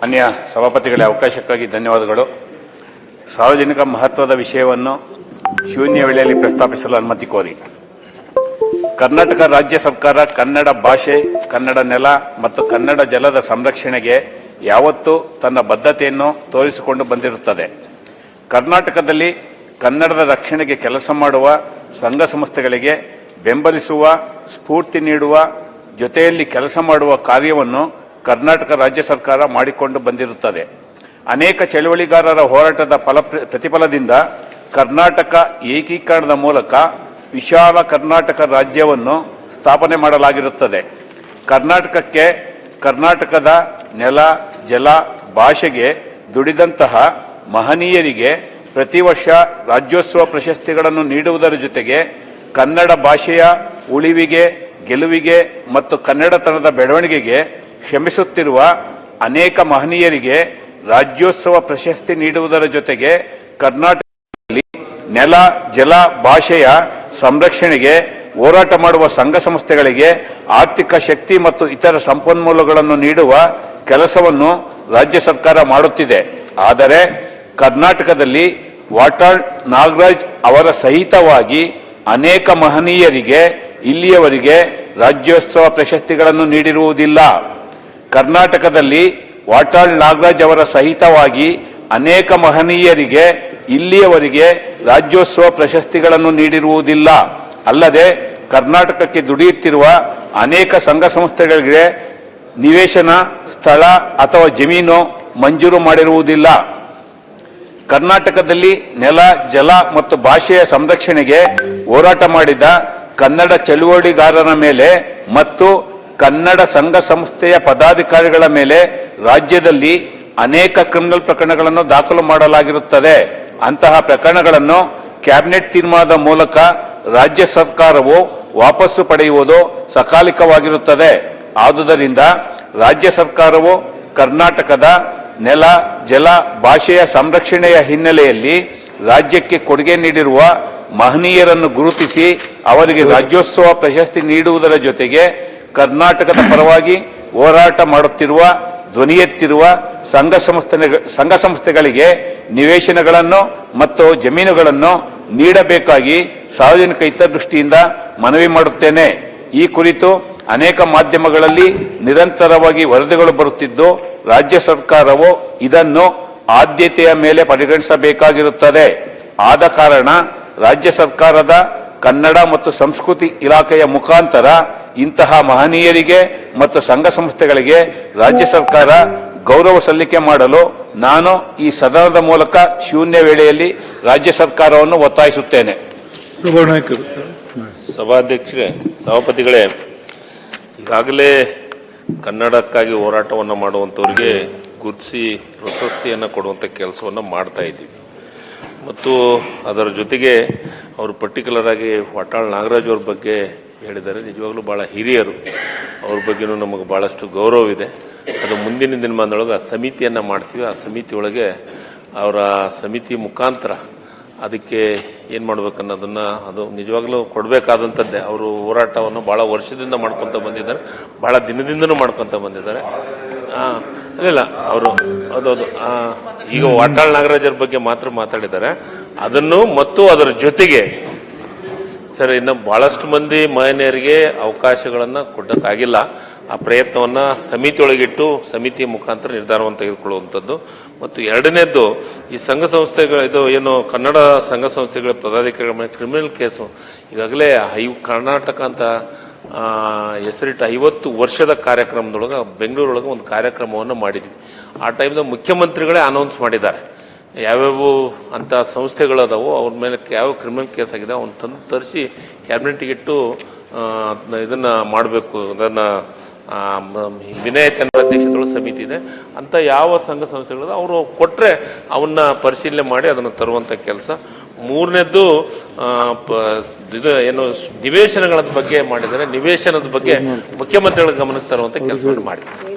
ಮಾನ್ಯ ಸಭಾಪತಿಗಳೇ, ಅವಕಾಶಕ್ಕಾಗಿ ಧನ್ಯವಾದಗಳು. ಸಾರ್ವಜನಿಕ ಮಹತ್ವದ ವಿಷಯವನ್ನು ಶೂನ್ಯ ವೇಳೆಯಲ್ಲಿ ಪ್ರಸ್ತಾಪಿಸಲು ಅನುಮತಿ ಕೋರಿ. ಕರ್ನಾಟಕ ರಾಜ್ಯ ಸರ್ಕಾರ ಕನ್ನಡ ಭಾಷೆ, ಕನ್ನಡ ನೆಲ ಮತ್ತು ಕನ್ನಡ ಜಲದ ಸಂರಕ್ಷಣೆಗೆ ಯಾವತ್ತೂ ತನ್ನ ಬದ್ಧತೆಯನ್ನು ತೋರಿಸಿಕೊಂಡು ಬಂದಿರುತ್ತದೆ. ಕರ್ನಾಟಕದಲ್ಲಿ ಕನ್ನಡದ ರಕ್ಷಣೆಗೆ ಕೆಲಸ ಮಾಡುವ ಸಂಘ ಸಂಸ್ಥೆಗಳಿಗೆ ಬೆಂಬಲಿಸುವ, ಸ್ಫೂರ್ತಿ ನೀಡುವ, ಜೊತೆಯಲ್ಲಿ ಕೆಲಸ ಮಾಡುವ ಕಾರ್ಯವನ್ನು ಕರ್ನಾಟಕ ರಾಜ್ಯ ಸರ್ಕಾರ ಮಾಡಿಕೊಂಡು ಬಂದಿರುತ್ತದೆ. ಅನೇಕ ಚಳವಳಿಗಾರರ ಹೋರಾಟದ ಪ್ರತಿಫಲದಿಂದ ಕರ್ನಾಟಕ ಏಕೀಕರಣದ ಮೂಲಕ ವಿಶಾಲ ಕರ್ನಾಟಕ ರಾಜ್ಯವನ್ನು ಸ್ಥಾಪನೆ ಮಾಡಲಾಗಿರುತ್ತದೆ. ಕರ್ನಾಟಕಕ್ಕೆ, ಕರ್ನಾಟಕದ ನೆಲ, ಜಲ, ಭಾಷೆಗೆ ದುಡಿದಂತಹ ಮಹನೀಯರಿಗೆ ಪ್ರತಿ ವರ್ಷ ರಾಜ್ಯೋತ್ಸವ ಪ್ರಶಸ್ತಿಗಳನ್ನು ನೀಡುವುದರ ಜೊತೆಗೆ ಕನ್ನಡ ಭಾಷೆಯ ಉಳಿವಿಗೆ, ಗೆಲುವಿಗೆ ಮತ್ತು ಕನ್ನಡತನದ ಬೆಳವಣಿಗೆಗೆ ಶ್ರಮಿಸುತ್ತಿರುವ ಅನೇಕ ಮಹನೀಯರಿಗೆ ರಾಜ್ಯೋತ್ಸವ ಪ್ರಶಸ್ತಿ ನೀಡುವುದರ ಜೊತೆಗೆ ಕರ್ನಾಟಕದಲ್ಲಿ ನೆಲ, ಜಲ, ಭಾಷೆಯ ಸಂರಕ್ಷಣೆಗೆ ಹೋರಾಟ ಮಾಡುವ ಸಂಘ ಸಂಸ್ಥೆಗಳಿಗೆ ಆರ್ಥಿಕ ಶಕ್ತಿ ಮತ್ತು ಇತರ ಸಂಪನ್ಮೂಲಗಳನ್ನು ನೀಡುವ ಕೆಲಸವನ್ನು ರಾಜ್ಯ ಸರ್ಕಾರ ಮಾಡುತ್ತಿದೆ. ಆದರೆ ಕರ್ನಾಟಕದಲ್ಲಿ ವಾಟಾಳ್ ನಾಗರಾಜ್ ಅವರ ಸಹಿತವಾಗಿ ಅನೇಕ ಮಹನೀಯರಿಗೆ ಇಲ್ಲಿಯವರೆಗೆ ರಾಜ್ಯೋತ್ಸವ ಪ್ರಶಸ್ತಿಗಳನ್ನು ನೀಡಿರುವುದಿಲ್ಲ. ಕರ್ನಾಟಕದಲ್ಲಿ ವಾಟಾಳ್ ನಾಗರಾಜ್ ಅವರ ಸಹಿತವಾಗಿ ಅನೇಕ ಮಹನೀಯರಿಗೆ ಇಲ್ಲಿಯವರೆಗೆ ರಾಜ್ಯೋತ್ಸವ ಪ್ರಶಸ್ತಿಗಳನ್ನು ನೀಡಿರುವುದಿಲ್ಲ. ಅಲ್ಲದೆ ಕರ್ನಾಟಕಕ್ಕೆ ದುಡಿಯುತ್ತಿರುವ ಅನೇಕ ಸಂಘ ಸಂಸ್ಥೆಗಳಿಗೆ ನಿವೇಶನ, ಸ್ಥಳ ಅಥವಾ ಜಮೀನು ಮಂಜೂರು ಮಾಡಿರುವುದಿಲ್ಲ. ಕರ್ನಾಟಕದಲ್ಲಿ ನೆಲ, ಜಲ ಮತ್ತು ಭಾಷೆಯ ಸಂರಕ್ಷಣೆಗೆ ಹೋರಾಟ ಮಾಡಿದ ಕನ್ನಡ ಚಳುವಳಿಗಾರರ ಮೇಲೆ ಮತ್ತು ಕನ್ನಡ ಸಂಘ ಸಂಸ್ಥೆಯ ಪದಾಧಿಕಾರಿಗಳ ಮೇಲೆ ರಾಜ್ಯದಲ್ಲಿ ಅನೇಕ ಕ್ರಿಮಿನಲ್ ಪ್ರಕರಣಗಳನ್ನು ದಾಖಲು ಮಾಡಲಾಗಿರುತ್ತದೆ. ಅಂತಹ ಪ್ರಕರಣಗಳನ್ನು ಕ್ಯಾಬಿನೆಟ್ ತೀರ್ಮಾನದ ಮೂಲಕ ರಾಜ್ಯ ಸರ್ಕಾರವು ವಾಪಸ್ಸು ಪಡೆಯುವುದು ಸಕಾಲಿಕವಾಗಿರುತ್ತದೆ. ಆದುದರಿಂದ ರಾಜ್ಯ ಸರ್ಕಾರವು ಕರ್ನಾಟಕದ ನೆಲ, ಜಲ, ಭಾಷೆಯ ಸಂರಕ್ಷಣೆಯ ಹಿನ್ನೆಲೆಯಲ್ಲಿ ರಾಜ್ಯಕ್ಕೆ ಕೊಡುಗೆ ನೀಡಿರುವ ಮಹನೀಯರನ್ನು ಗುರುತಿಸಿ ಅವರಿಗೆ ರಾಜ್ಯೋತ್ಸವ ಪ್ರಶಸ್ತಿ ನೀಡುವುದರ ಜೊತೆಗೆ ಕರ್ನಾಟಕದ ಪರವಾಗಿ ಹೋರಾಟ ಮಾಡುತ್ತಿರುವ, ಧ್ವನಿ ಎತ್ತಿರುವ ಸಂಘ ಸಂಸ್ಥೆಗಳಿಗೆ ನಿವೇಶನಗಳನ್ನು ಮತ್ತು ಜಮೀನುಗಳನ್ನು ನೀಡಬೇಕಾಗಿ ಸಾರ್ವಜನಿಕ ಹಿತದೃಷ್ಟಿಯಿಂದ ಮನವಿ ಮಾಡುತ್ತೇನೆ. ಈ ಕುರಿತು ಅನೇಕ ಮಾಧ್ಯಮಗಳಲ್ಲಿ ನಿರಂತರವಾಗಿ ವರದಿಗಳು ಬರುತ್ತಿದ್ದು, ರಾಜ್ಯ ಸರ್ಕಾರವು ಇದನ್ನು ಆದ್ಯತೆಯ ಮೇಲೆ ಪರಿಗಣಿಸಬೇಕಾಗಿರುತ್ತದೆ. ಆದ ಕಾರಣ ರಾಜ್ಯ ಸರ್ಕಾರದ ಕನ್ನಡ ಮತ್ತು ಸಂಸ್ಕೃತಿ ಇಲಾಖೆಯ ಮುಖಾಂತರ ಇಂತಹ ಮಹನೀಯರಿಗೆ ಮತ್ತು ಸಂಘ ಸಂಸ್ಥೆಗಳಿಗೆ ರಾಜ್ಯ ಸರ್ಕಾರ ಗೌರವ ಸಲ್ಲಿಕೆ ಮಾಡಲು ನಾನು ಈ ಸದನದ ಮೂಲಕ ಶೂನ್ಯ ವೇಳೆಯಲ್ಲಿ ರಾಜ್ಯ ಸರ್ಕಾರವನ್ನು ಒತ್ತಾಯಿಸುತ್ತೇನೆ. ಸಭಾಧ್ಯಕ್ಷರೇ, ಸಭಾಪತಿಗಳೇ, ಈಗಾಗಲೇ ಕನ್ನಡಕ್ಕಾಗಿ ಹೋರಾಟವನ್ನು ಮಾಡುವಂಥವರಿಗೆ ಗುರುತಿಸಿ ಪ್ರಶಸ್ತಿಯನ್ನು ಕೊಡುವಂಥ ಕೆಲಸವನ್ನು ಮಾಡ್ತಾ ಇದ್ದೀವಿ. ಮತ್ತು ಅದರ ಜೊತೆಗೆ ಅವರು ಪರ್ಟಿಕ್ಯುಲರ್ ಆಗಿ ವಾಟಾಳ್ ನಾಗರಾಜ್ ಅವ್ರ ಬಗ್ಗೆ ಹೇಳಿದ್ದಾರೆ. ನಿಜವಾಗ್ಲೂ ಭಾಳ ಹಿರಿಯರು, ಅವ್ರ ಬಗ್ಗೆನೂ ನಮಗೆ ಭಾಳಷ್ಟು ಗೌರವವಿದೆ. ಅದು ಮುಂದಿನ ದಿನಮಾನದೊಳಗೆ ಆ ಸಮಿತಿಯನ್ನು ಮಾಡ್ತೀವಿ. ಆ ಸಮಿತಿಯೊಳಗೆ ಅವರ ಸಮಿತಿ ಮುಖಾಂತರ ಅದಕ್ಕೆ ಏನು ಮಾಡ್ಬೇಕನ್ನೋದನ್ನು ಅದು ನಿಜವಾಗ್ಲೂ ಕೊಡಬೇಕಾದಂಥದ್ದೇ. ಅವರು ಹೋರಾಟವನ್ನು ಭಾಳ ವರ್ಷದಿಂದ ಮಾಡ್ಕೊತ ಬಂದಿದ್ದಾರೆ, ಭಾಳ ದಿನದಿಂದನೂ ಮಾಡ್ಕೊತ ಬಂದಿದ್ದಾರೆ. ಇಲ್ಲ ಅವರು ಹೌದೌದು ಈಗ ವಾಟಾಳ್ ನಾಗರಾಜರ ಬಗ್ಗೆ ಮಾತ್ರ ಮಾತಾಡಿದ್ದಾರೆ. ಅದನ್ನು ಮತ್ತು ಅದರ ಜೊತೆಗೆ ಸರ್ ಇನ್ನು ಬಹಳಷ್ಟು ಮಂದಿ ಮಹಿಳೆಯರಿಗೆ ಅವಕಾಶಗಳನ್ನು ಕೊಡೋಕ್ಕಾಗಿಲ್ಲ. ಆ ಪ್ರಯತ್ನವನ್ನು ಸಮಿತಿಯೊಳಗಿಟ್ಟು ಸಮಿತಿ ಮುಖಾಂತರ ನಿರ್ಧಾರವನ್ನು ತೆಗೆದುಕೊಳ್ಳುವಂಥದ್ದು. ಮತ್ತು ಎರಡನೇದ್ದು, ಈ ಸಂಘ ಸಂಸ್ಥೆಗಳು ಇದು ಏನು ಕನ್ನಡ ಸಂಘ ಸಂಸ್ಥೆಗಳ ಪದಾಧಿಕಾರಿಗಳ ಮೇಲೆ ಕ್ರಿಮಿನಲ್ ಕೇಸು ಈಗಾಗಲೇ ಕರ್ನಾಟಕ ಅಂತ ಹೆಸರಿಟ್ಟು 50 ವರ್ಷದ ಕಾರ್ಯಕ್ರಮದೊಳಗೆ ಬೆಂಗಳೂರೊಳಗೆ ಒಂದು ಕಾರ್ಯಕ್ರಮವನ್ನು ಮಾಡಿದ್ವಿ. ಆ ಟೈಮ್ದಾಗ ಮುಖ್ಯಮಂತ್ರಿಗಳೇ ಅನೌನ್ಸ್ ಮಾಡಿದ್ದಾರೆ ಯಾವ್ಯಾವ ಅಂತ ಸಂಸ್ಥೆಗಳದಾವು, ಅವ್ರ ಮೇಲೆ ಯಾವ ಕ್ರಿಮಿನಲ್ ಕೇಸ್ ಆಗಿದೆ ಅವನ್ನ ತಂದು ತರಿಸಿ ಕ್ಯಾಬಿನೆಟ್ಗೆ ಇಟ್ಟು ಇದನ್ನ ಮಾಡಬೇಕು. ಅದನ್ನ ವಿನಾಯಕ ಅಧ್ಯಕ್ಷತೆಗಳ ಸಮಿತಿ ಇದೆ ಅಂತ ಯಾವ ಸಂಘ ಸಂಸ್ಥೆಗಳು ಅವರು ಕೊಟ್ಟರೆ ಅವನ್ನ ಪರಿಶೀಲನೆ ಮಾಡಿ ಅದನ್ನು ತರುವಂಥ ಕೆಲಸ. ಮೂರನೇದ್ದು ಇದು ಏನು ನಿವೇಶನಗಳ ಬಗ್ಗೆ ಮಾಡಿದ್ದಾರೆ. ನಿವೇಶನದ ಬಗ್ಗೆ ಮುಖ್ಯಮಂತ್ರಿಗಳ ಗಮನಕ್ಕೆ ತರುವಂಥ ಕೆಲಸವನ್ನು ಮಾಡಿದ್ದಾರೆ.